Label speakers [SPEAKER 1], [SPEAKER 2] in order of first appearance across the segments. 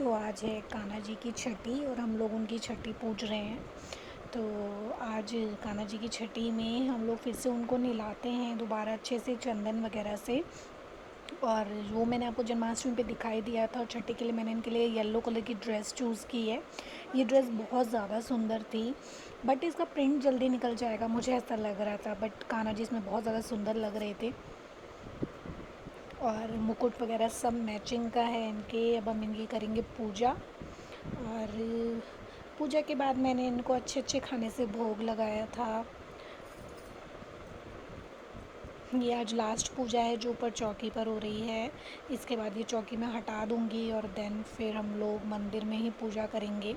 [SPEAKER 1] तो आज है कान्हा जी की छठी और हम लोग उनकी छठी पूज रहे हैं। तो आज कान्हा जी की छठी में हम लोग फिर से उनको नहलाते हैं दोबारा अच्छे से चंदन वगैरह से। और वो मैंने आपको जन्माष्टमी पे दिखाई दिया था, और छठी के लिए मैंने इनके लिए येलो कलर की ड्रेस चूज़ की है। ये ड्रेस बहुत ज़्यादा सुंदर थी, बट इसका प्रिंट जल्दी निकल जाएगा मुझे ऐसा लग रहा था, बट कान्हा जी इसमें बहुत ज़्यादा सुंदर लग रहे थे। और मुकुट वगैरह सब मैचिंग का है इनके। अब हम इनकी करेंगे पूजा, और पूजा के बाद मैंने इनको अच्छे अच्छे खाने से भोग लगाया था। ये आज लास्ट पूजा है जो ऊपर चौकी पर हो रही है। इसके बाद ये चौकी मैं हटा दूँगी और देन फिर हम लोग मंदिर में ही पूजा करेंगे।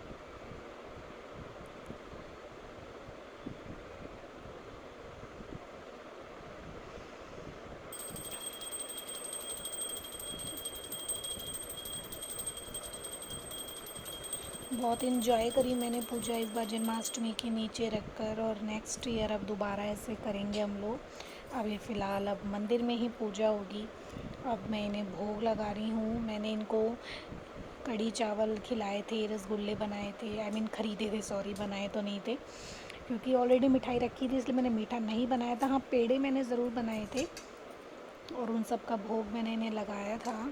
[SPEAKER 1] बहुत इन्जॉय करी मैंने पूजा इस बार जन्माष्टमी की नीचे रखकर, और नेक्स्ट ईयर अब दोबारा ऐसे करेंगे हम लोग। अभी फ़िलहाल अब मंदिर में ही पूजा होगी। अब मैं इन्हें भोग लगा रही हूँ। मैंने इनको कढ़ी चावल खिलाए थे, रसगुल्ले बनाए थे, आई मीन ख़रीदे थे, सॉरी बनाए तो नहीं थे, क्योंकि ऑलरेडी मिठाई रखी थी इसलिए मैंने मीठा नहीं बनाया था। हाँ, पेड़े मैंने ज़रूर बनाए थे, और उन सब का भोग मैंने इन्हें लगाया था।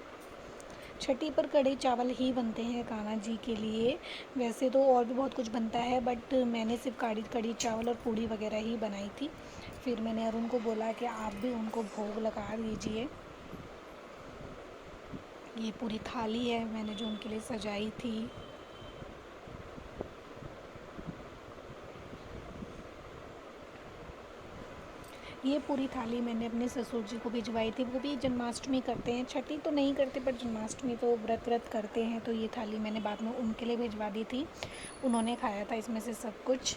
[SPEAKER 1] छठी पर कढ़ी चावल ही बनते हैं कान्हा जी के लिए। वैसे तो और भी बहुत कुछ बनता है, बट मैंने सिर्फ कढ़ी चावल और पूड़ी वगैरह ही बनाई थी। फिर मैंने अरुण को बोला कि आप भी उनको भोग लगा दीजिए। ये पूरी थाली है मैंने जो उनके लिए सजाई थी। ये पूरी थाली मैंने अपने ससुर जी को भिजवाई थी। वो भी जन्माष्टमी करते हैं, छठी तो नहीं करते पर जन्माष्टमी तो व्रत करते हैं। तो ये थाली मैंने बाद में उनके लिए भिजवा दी थी, उन्होंने खाया था इसमें से सब कुछ।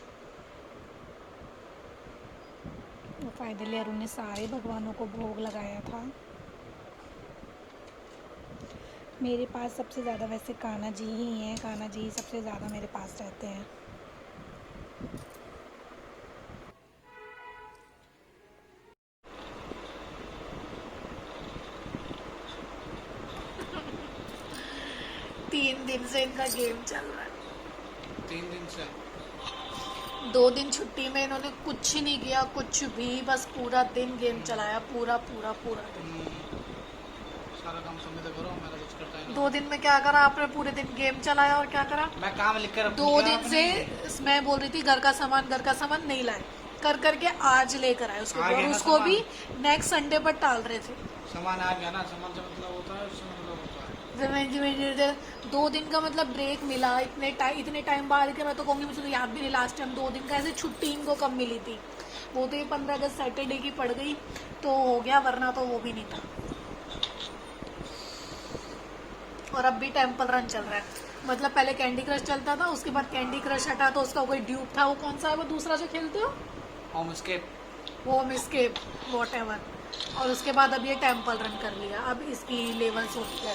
[SPEAKER 1] तो फाइनली अरुण ने सारे भगवानों को भोग लगाया था। मेरे पास सबसे ज़्यादा वैसे कान्हा जी ही हैं, कान्हा जी सबसे ज़्यादा मेरे पास रहते हैं। तीन दिन से इनका गेम चल रहा है।
[SPEAKER 2] 3 दिन से
[SPEAKER 1] 2 दिन छुट्टी में इन्होंने कुछ ही नहीं किया, कुछ भी, बस पूरा दिन गेम चलाया, पूरा पूरा पूरा दिन।
[SPEAKER 2] सारा काम समय से करो, मेरा कुछ करता है
[SPEAKER 1] 2 दिन में क्या करा आपने? पूरे दिन गेम चलाया और क्या करा?
[SPEAKER 2] मैं काम लिख कर
[SPEAKER 1] 2 दिन से मैं बोल रही थी घर का सामान नहीं लाए, कर करके आज लेकर आए उसको, और उसको भी नेक्स्ट संडे पर टाल रहे थे।
[SPEAKER 2] सामान आ गया ना, सामान से मतलब होता है, उससे मतलब होता है।
[SPEAKER 1] 2 दिन का मतलब ब्रेक मिला इतने टाइम बाद के। मैं तो कहूँगी मुझे तो याद भी नहीं लास्ट टाइम 2 दिन का ऐसे छुट्टी इनको कब मिली थी। वो तो ये 15 अगस्त सैटरडे की पड़ गई तो हो गया, वरना तो वो भी नहीं था। और अब भी टेम्पल रन चल रहा है। मतलब पहले कैंडी क्रश चलता था, उसके बाद कैंडी क्रश हटा तो उसका कोई ड्यूब था, वो कौन सा है वो दूसरा जो खेलते हो,
[SPEAKER 2] home scape,
[SPEAKER 1] home scape whatever. और उसके बाद अब ये टेम्पल रन कर लिया। अब इसकी लेवल्स होती है।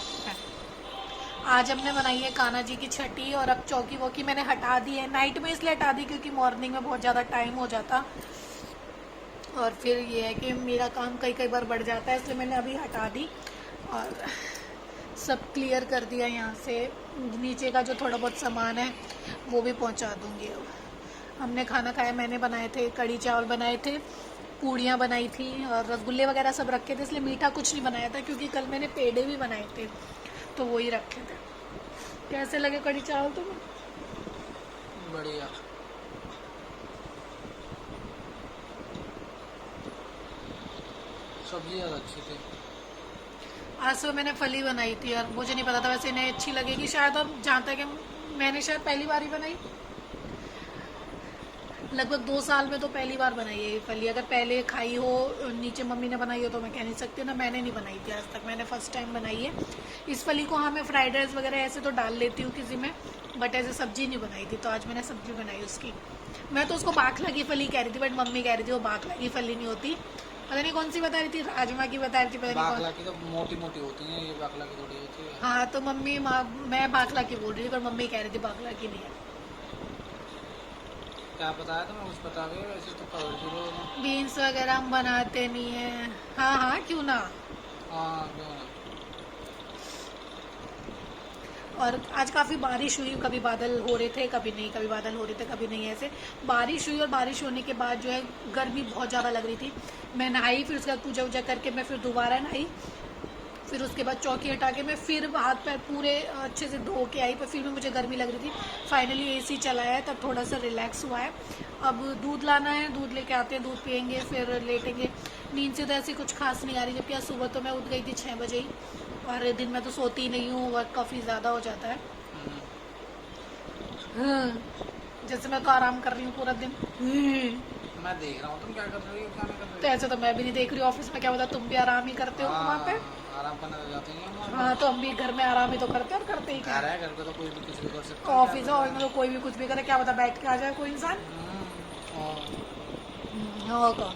[SPEAKER 1] आज हमने बनाई है कान्हा जी की छठी, और अब चौकी वौकी मैंने हटा दी है। नाइट में इसलिए हटा दी क्योंकि मॉर्निंग में बहुत ज़्यादा टाइम हो जाता, और फिर ये है कि मेरा काम कई कई बार बढ़ जाता है, इसलिए मैंने अभी हटा दी और सब क्लियर कर दिया। यहाँ से नीचे का जो थोड़ा बहुत सामान है वो भी पहुँचा दूँगी। अब हमने खाना खाया, मैंने बनाए थे कढ़ी चावल बनाए थे, पूड़ियाँ बनाई थी, और रसगुल्ले वगैरह सब रखे थे, इसलिए मीठा कुछ नहीं बनाया था क्योंकि कल मैंने पेड़े भी बनाए थे तो वही रखे थे। कैसे लगे कढ़ी चावल तुम्हें?
[SPEAKER 2] बढ़िया। सब्जी ज़्यादा अच्छी थी।
[SPEAKER 1] आज सुबह मैंने फली बनाई थी और मुझे नहीं पता था वैसे इन्हें अच्छी लगेगी शायद, और जहाँ तक मैंने शायद पहली बार ही बनाई, लगभग 2 साल में तो पहली बार बनाई है ये फली। अगर पहले खाई हो, नीचे मम्मी ने बनाई हो तो मैं कह नहीं सकती ना, मैंने नहीं बनाई थी आज तक, मैंने फर्स्ट टाइम बनाई है इस फली को। हाँ, मैं फ्राइड राइस वगैरह ऐसे तो डाल लेती हूँ किसी में, बट ऐसे सब्जी नहीं बनाई थी, तो आज मैंने सब्जी बनाई उसकी। मैं तो उसको बाखला की फली कह रही थी, बट मम्मी कह रही थी वो बाखला की फली नहीं होती, पता नहीं कौन सी बता रही थी, राजमा की बता रही थी, पता नहीं
[SPEAKER 2] बाकला की तो मोटी मोटी होती है, ये बाकला की थोड़ी होती है।
[SPEAKER 1] हाँ, तो मम्मी मैं बाखला की बोल रही थी, पर मम्मी कह रही थी बाखला की नहीं है।
[SPEAKER 2] क्या बताया था, मैं कुछ बता गई, वैसे तो कर दो।
[SPEAKER 1] बीन्स वगैरह हम बनाते नहीं है। हाँ हाँ, क्यों ना।
[SPEAKER 2] हाँ, क्यों ना।
[SPEAKER 1] और आज काफ़ी बारिश हुई, कभी बादल हो रहे थे कभी नहीं, कभी बादल हो रहे थे कभी नहीं, ऐसे बारिश हुई। और बारिश होने के बाद जो है गर्मी बहुत ज़्यादा लग रही थी। मैं नहाई, फिर उसके बाद पूजा वूजा करके मैं फिर दोबारा नहाई, फिर उसके बाद चौकी हटा के मैं फिर हाथ पैर पूरे अच्छे से धो के आई, पर फिर भी मुझे गर्मी लग रही थी। फाइनली एसी चलाया है, तब थोड़ा सा रिलैक्स हुआ है। अब दूध लाना है, दूध लेके आते हैं, दूध पियेंगे, फिर लेटेंगे। नींद से तो ऐसी कुछ खास नहीं आ रही, जबकि आज सुबह तो मैं उठ गई थी 6 बजे ही, और दिन में तो सोती ही नहीं हूँ, वर्क काफ़ी ज़्यादा हो जाता है। जैसे मैं तो आराम कर रही हूँ पूरा दिन।
[SPEAKER 2] मैं देख रहा हूँ तुम क्या कर रही हो, क्या नहीं कर रही
[SPEAKER 1] तो ऐसे तो मैं भी नहीं देख रही हूँ, ऑफिस में क्या होता, तुम भी आराम ही करते हो
[SPEAKER 2] हो।
[SPEAKER 1] वहाँ पे।
[SPEAKER 2] आराम करने तो जाते ही हैं।
[SPEAKER 1] हाँ, तो हम भी घर में आराम ही तो करते हैं, और करते ही क्या
[SPEAKER 2] घर है, घर पे तो कोई भी कुछ भी कर सकता है।
[SPEAKER 1] ऑफिस है, ऑफिस में तो कोई भी कुछ भी करे, क्या पता बैठ के आ जाए कोई इंसान।
[SPEAKER 2] और
[SPEAKER 1] होगा।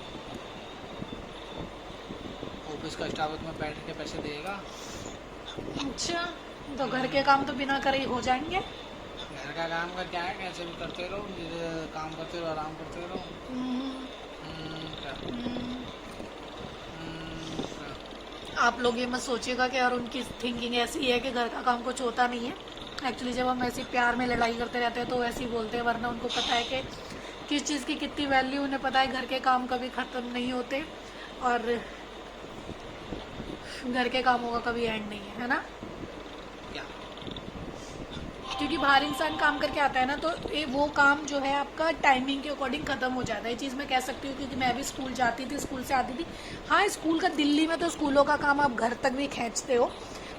[SPEAKER 2] ऑफिस का स्टाफ तुम्हें बैठ के पैसे देगा।
[SPEAKER 1] अच्छा, तो घर के काम तो बिना करे ही हो जाएंगे।
[SPEAKER 2] घर का काम का क्या है, कैसे भी करते रहो, काम करते रहो, आराम करते रहो। क्या?
[SPEAKER 1] आप लोग ये मत सोचिएगा कि, और उनकी थिंकिंग ऐसी है कि घर का काम कुछ होता नहीं है। एक्चुअली जब हम ऐसे प्यार में लड़ाई करते रहते हैं तो ऐसे ही बोलते हैं, वरना उनको पता है कि किस चीज़ की कितनी वैल्यू, उन्हें पता है घर के काम कभी ख़त्म नहीं होते, और घर के कामों का कभी एंड नहीं है ना।
[SPEAKER 2] क्या?
[SPEAKER 1] क्योंकि बाहर इंसान काम करके आता है ना, तो वो काम जो है आपका टाइमिंग के अकॉर्डिंग ख़त्म हो जाता है। ये चीज़ मैं कह सकती हूँ, क्योंकि मैं भी स्कूल जाती थी, स्कूल से आती थी। हाँ, स्कूल का दिल्ली में तो स्कूलों का काम आप घर तक भी खींचते हो,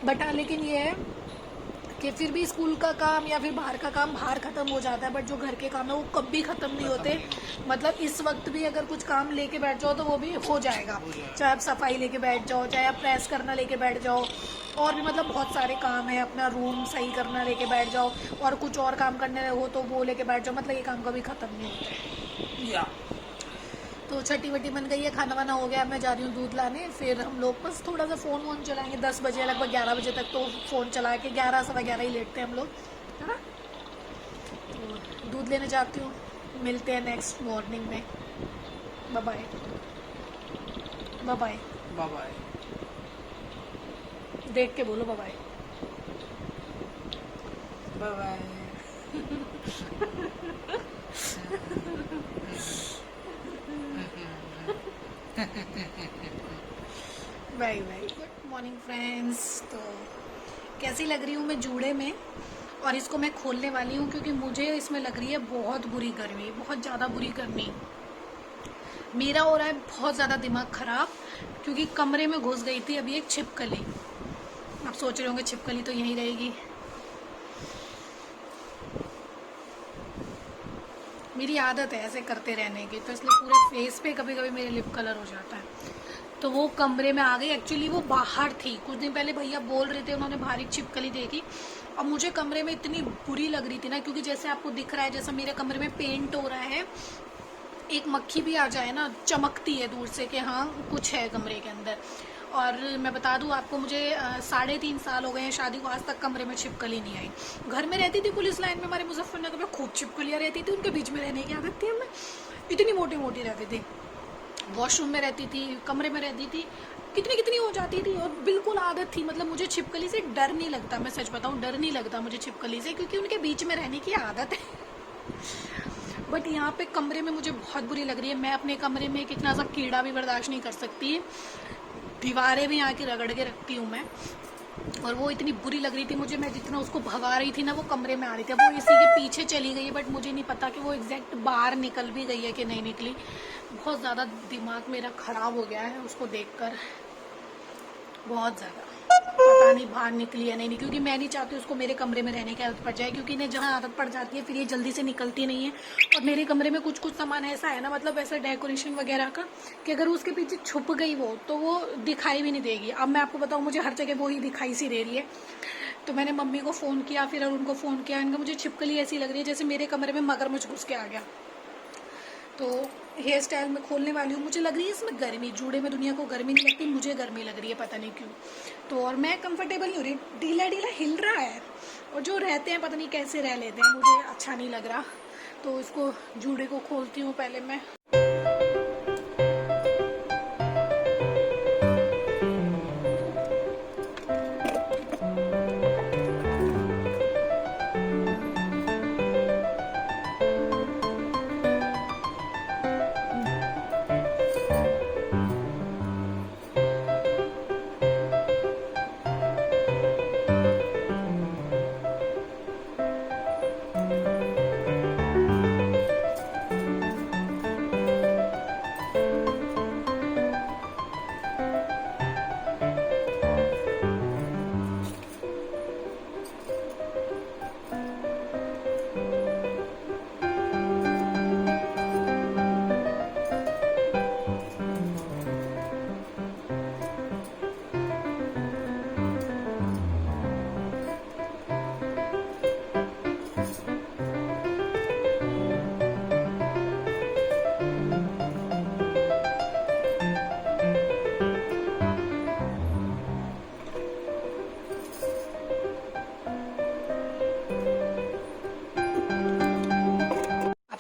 [SPEAKER 1] बट हाँ, लेकिन ये है कि फिर भी स्कूल का काम या फिर बाहर का काम बाहर ख़त्म हो जाता है, बट जो घर के काम है वो कभी ख़त्म नहीं होते। मतलब इस वक्त भी अगर कुछ काम लेके बैठ जाओ तो वो भी हो जाएगा, चाहे आप सफाई लेके बैठ जाओ, चाहे आप प्रेस करना लेके बैठ जाओ, और भी मतलब बहुत सारे काम है, अपना रूम सही करना लेके बैठ जाओ, और कुछ और काम करने हो तो वो लेके बैठ जाओ, मतलब ये काम कभी ख़त्म नहीं होते।
[SPEAKER 2] या
[SPEAKER 1] तो छठी वटी बन गई है, खाना वाना हो गया, मैं जा रही हूँ दूध लाने, फिर हम लोग बस थोड़ा सा फ़ोन वोन चलाएंगे 10 बजे, लगभग 11 बजे तक तो फ़ोन चला के 11 सवा 11 ही लेटते हैं हम लोग, है ना। तो दूध लेने जाती हूँ, मिलते हैं नेक्स्ट मॉर्निंग में। Bye bye. Bye bye.
[SPEAKER 2] Bye bye.
[SPEAKER 1] देख के बोलो bye bye.
[SPEAKER 2] Bye bye.
[SPEAKER 1] Bye bye. Good morning friends. तो कैसी लग रही हूँ मैं जूड़े में, और इसको मैं खोलने वाली हूँ क्योंकि मुझे इसमें लग रही है बहुत बुरी गर्मी, बहुत ज़्यादा बुरी गर्मी। मेरा हो रहा है बहुत ज़्यादा दिमाग ख़राब, क्योंकि कमरे में घुस गई थी अभी एक छिपकली। आप सोच रहे होंगे छिपकली तो यहीं रहेगी। मेरी आदत है ऐसे करते रहने की, तो इसलिए पूरे फेस पे कभी कभी मेरे लिप कलर हो जाता है। तो वो कमरे में आ गई, एक्चुअली वो बाहर थी, कुछ दिन पहले भैया बोल रहे थे उन्होंने बाहर एक छिपकली देखी, और मुझे कमरे में इतनी बुरी लग रही थी ना, क्योंकि जैसे आपको दिख रहा है, जैसा मेरे कमरे में पेंट हो रहा है, एक मक्खी भी आ जाए ना चमकती है दूर से कि हाँ कुछ है कमरे के अंदर। और मैं बता दूं आपको, मुझे 3.5 साल हो गए हैं शादी को, आज तक कमरे में छिपकली नहीं आई। घर में रहती थी पुलिस लाइन में हमारे मुजफ्फरनगर में, खूब छिपकलियाँ रहती थी, उनके बीच में रहने की आदत थी हमें, इतनी मोटी मोटी रहती थी। वॉशरूम में रहती थी, कमरे में रहती थी, कितनी कितनी हो जाती थी, और बिल्कुल आदत थी। मतलब मुझे छिपकली से डर नहीं लगता, मैं सच बताऊँ डर नहीं लगता मुझे छिपकली से, क्योंकि उनके बीच में रहने की आदत है। बट यहाँ पे कमरे में मुझे बहुत बुरी लग रही है। मैं अपने कमरे में कितना सा कीड़ा भी बर्दाश्त नहीं कर सकती, दीवारें भी यहाँ की रगड़ के रखती हूँ मैं, और वो इतनी बुरी लग रही थी मुझे। मैं जितना उसको भगा रही थी ना, वो कमरे में आ रही थी। अब वो इसी के पीछे चली गई है, बट मुझे नहीं पता कि वो एग्जैक्ट बाहर निकल भी गई है कि नहीं निकली। बहुत ज़्यादा दिमाग मेरा ख़राब हो गया है उसको देखकर, बहुत ज़्यादा। पता नहीं बाहर निकली है नहीं, क्योंकि मैं नहीं चाहती उसको मेरे कमरे में रहने की आदत पड़ जाए, क्योंकि इन्हें जहाँ आदत पड़ जाती है फिर ये जल्दी से निकलती नहीं है। और मेरे कमरे में कुछ कुछ सामान ऐसा है ना, मतलब ऐसा डेकोरेशन वगैरह का, कि अगर उसके पीछे छुप गई वो तो वो दिखाई भी नहीं देगी। अब मैं आपको बताऊँ, मुझे हर जगह वो ही दिखाई सी दे रही है। तो मैंने मम्मी को फ़ोन किया, फिर उनको फ़ोन किया, इनका मुझे छिपकली ऐसी लग रही है जैसे मेरे कमरे में मगरमच्छ घुस के आ गया। तो हेयर स्टाइल में खोलने वाली हूँ, मुझे लग रही है इसमें गर्मी, जूड़े में दुनिया को गर्मी नहीं लगती, मुझे गर्मी लग रही है पता नहीं क्यों। तो और मैं कंफर्टेबल नहीं हो रही, ढीला ढीला हिल रहा है, और जो रहते हैं पता नहीं कैसे रह लेते हैं, मुझे अच्छा नहीं लग रहा। तो इसको जूड़े को खोलती हूँ पहले मैं।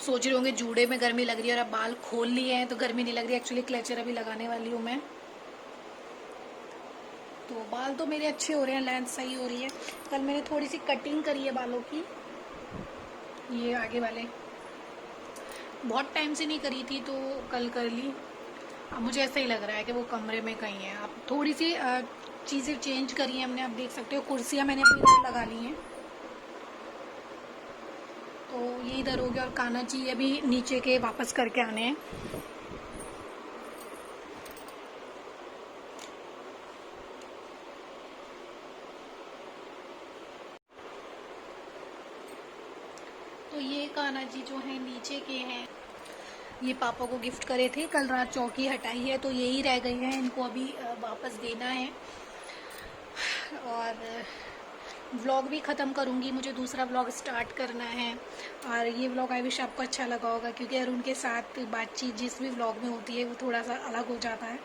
[SPEAKER 1] सोच रहे होंगे जूड़े में गर्मी लग रही है और अब बाल खोल लिए हैं तो गर्मी नहीं लग रही। एक्चुअली क्लेचर अभी लगाने वाली हूँ मैं। तो बाल तो मेरे अच्छे हो रहे हैं, लेंथ सही हो रही है। कल मैंने थोड़ी सी कटिंग करी है बालों की, ये आगे वाले बहुत टाइम से नहीं करी थी तो कल कर ली। अब मुझे ऐसा ही लग रहा है कि वो कमरे में कहीं है। अब थोड़ी सी चीज़ें चेंज करी हैं हमने, आप देख सकते हो कुर्सियाँ मैंने अपनी इधर लगा ली हैं, तो ये इधर हो गया। और कान्हा जी अभी नीचे के वापस करके आने हैं। तो ये कान्हा जी जो है नीचे के हैं, ये पापा को गिफ्ट करे थे। कल रात चौकी हटाई है तो यही रह गई है, इनको अभी वापस देना है। और व्लॉग भी ख़त्म करूँगी, मुझे दूसरा व्लॉग स्टार्ट करना है। और ये व्लॉग आई विश आपको अच्छा लगा होगा, क्योंकि अरुण के साथ बातचीत जिस भी व्लॉग में होती है वो थोड़ा सा अलग हो जाता है।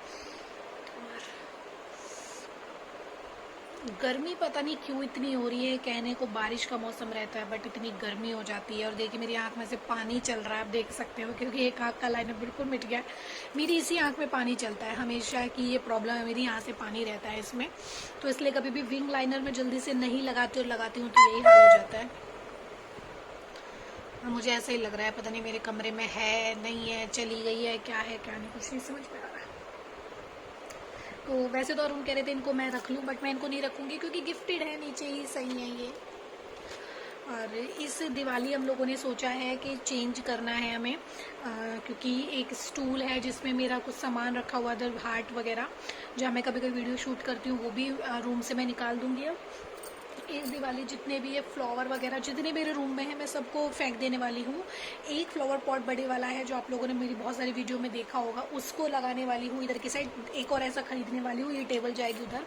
[SPEAKER 1] गर्मी पता नहीं क्यों इतनी हो रही है, कहने को बारिश का मौसम रहता है बट इतनी गर्मी हो जाती है। और देखिए मेरी आंख में से पानी चल रहा है, आप देख सकते हो, क्योंकि एक आंख का लाइनर बिल्कुल मिट गया। मेरी इसी आंख में पानी चलता है हमेशा की, ये प्रॉब्लम है मेरी, यहाँ से पानी रहता है इसमें। तो इसलिए कभी भी विंग लाइनर में जल्दी से नहीं लगाती और लगाती हूँ तो यही हाल हो जाता है। मुझे ऐसा ही लग रहा है, पता नहीं मेरे कमरे में है नहीं है, चली गई है, क्या है क्या नहीं, कुछ नहीं समझ में आ रहा है। तो वैसे तो अरुण कह रहे थे इनको मैं रख लूँ, बट मैं इनको नहीं रखूँगी क्योंकि गिफ्टेड है, नीचे ही सही है ये। और इस दिवाली हम लोगों ने सोचा है कि चेंज करना है हमें, क्योंकि एक स्टूल है जिसमें मेरा कुछ सामान रखा हुआ है, हार्ट वगैरह, जहाँ मैं कभी कभी वीडियो शूट करती हूँ, वो भी रूम से मैं निकाल दूँगी। अब इस दिवाली जितने भी ये फ्लावर वगैरह जितने मेरे रूम में है मैं सबको फेंक देने वाली हूँ। एक फ्लावर पॉट बड़े वाला है जो आप लोगों ने मेरी बहुत सारी वीडियो में देखा होगा, उसको लगाने वाली हूँ इधर की साइड। एक और ऐसा खरीदने वाली हूँ, ये टेबल जाएगी उधर।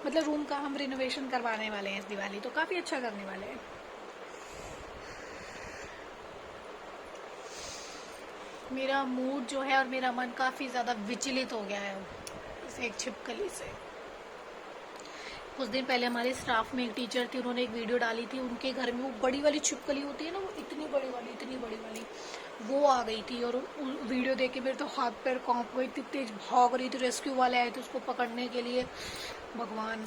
[SPEAKER 1] मतलब रूम का हम रिनोवेशन करवाने वाले हैं इस दिवाली, तो काफ़ी अच्छा करने वाले हैं। मेरा मूड जो है और मेरा मन काफ़ी ज़्यादा विचलित हो गया है इस एक छिपकली से। कुछ दिन पहले हमारे स्टाफ में एक टीचर थी, उन्होंने एक वीडियो डाली थी, उनके घर में वो बड़ी वाली छिपकली होती है ना, वो इतनी बड़ी वाली वो आ गई थी। और वीडियो देख के मेरे तो हाथ पैर कांप गई, इतनी तेज भाग रही थी, रेस्क्यू वाले आए थे उसको पकड़ने के लिए, भगवान।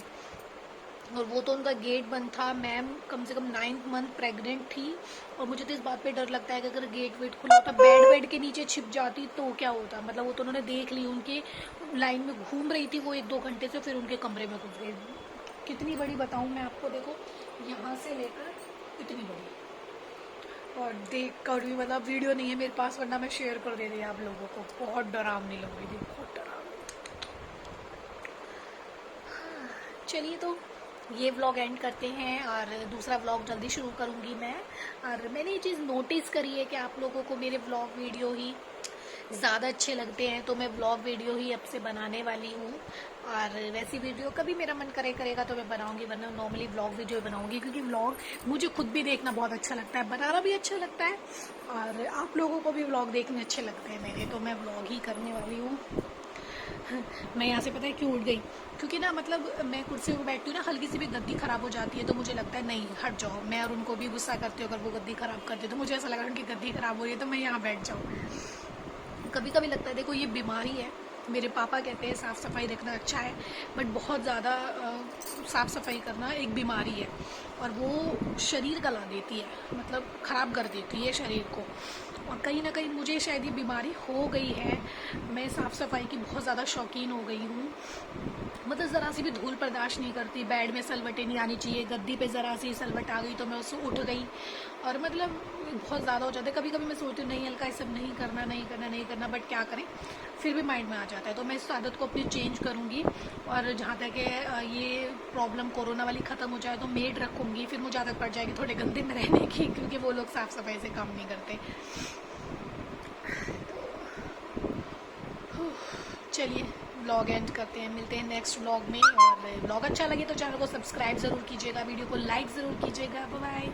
[SPEAKER 1] और वो तो उनका गेट बंद था। मैम कम से कम 9th मंथ प्रेग्नेंट थी, और मुझे तो इस बात पे डर लगता है कि अगर गेट वेट खुला होता, बेड के नीचे छिप जाती तो क्या होता। मतलब वो तो उन्होंने देख ली, उनके लाइन में घूम रही थी वो 1-2 घंटे से, फिर उनके कमरे में घुस गई। कितनी बड़ी बताऊं मैं आपको, देखो यहाँ से लेकर इतनी बड़ी। और देख कर भी, मतलब वीडियो नहीं है मेरे पास, वरना मैं शेयर कर दे रही आप लोगों को। बहुत डरावनी लग रही थी, बहुत डरावनी। चलिए तो ये व्लॉग एंड करते हैं, और दूसरा व्लॉग जल्दी शुरू करूँगी मैं। और मैंने ये चीज़ नोटिस करी है कि आप लोगों को मेरे व्लॉग वीडियो ही ज़्यादा अच्छे लगते हैं, तो मैं व्लॉग वीडियो ही अब से बनाने वाली हूँ। और वैसी वीडियो कभी मेरा मन करेगा तो मैं बनाऊँगी, वरना नॉर्मली व्लॉग वीडियो बनाऊँगी, क्योंकि व्लॉग मुझे खुद भी देखना बहुत अच्छा लगता है, बनाना भी अच्छा लगता है, और आप लोगों को भी व्लॉग देखने अच्छे लगते हैं मेरे, तो मैं व्लॉग ही करने वाली हूँ। मैं यहाँ से पता है क्यों उठ गई, क्योंकि ना मतलब मैं कुर्सी पर बैठती हूँ ना, हल्की सी भी गद्दी ख़राब हो जाती है तो मुझे लगता है नहीं हट जाओ। मैं और उनको भी गुस्सा करती हूँ अगर वो गद्दी ख़राब करते, तो मुझे ऐसा लगा उनकी गद्दी ख़राब हो रही है तो मैं यहाँ बैठ जाऊँ। कभी कभी लगता है देखो ये बीमारी है, मेरे पापा कहते हैं साफ़ सफाई रखना अच्छा है, बट बहुत ज़्यादा साफ़ सफाई करना एक बीमारी है, और वो शरीर गला देती है, मतलब ख़राब कर देती है शरीर को। और कहीं ना कहीं मुझे शायद ये बीमारी हो गई है, मैं साफ़ सफाई की बहुत ज़्यादा शौकीन हो गई हूँ। मतलब ज़रा सी भी धूल बर्दाश्त नहीं करती, बेड में सलवटें नहीं आनी चाहिए, गद्दी पे ज़रा सी सलवट आ गई तो मैं उससे उठ गई, और मतलब बहुत ज़्यादा हो जाता है। कभी कभी मैं सोचती हूँ नहीं हल्का ये सब नहीं करना, बट क्या करें, फिर भी माइंड में आ जाता है। तो मैं इस आदत को अपनी चेंज करूँगी, और जहाँ तक ये प्रॉब्लम कोरोना वाली ख़त्म हो जाए तो मेड रखूँगी, फिर मुझे आदत पड़ जाएगी थोड़े गंदे में रहने की, क्योंकि वो लोग साफ़ सफाई से काम नहीं करते। चलिए व्लॉग एंड करते हैं, मिलते हैं नेक्स्ट व्लॉग में। और व्लॉग अच्छा लगे तो चैनल को सब्सक्राइब ज़रूर कीजिएगा, वीडियो को लाइक ज़रूर कीजिएगा। Bye bye.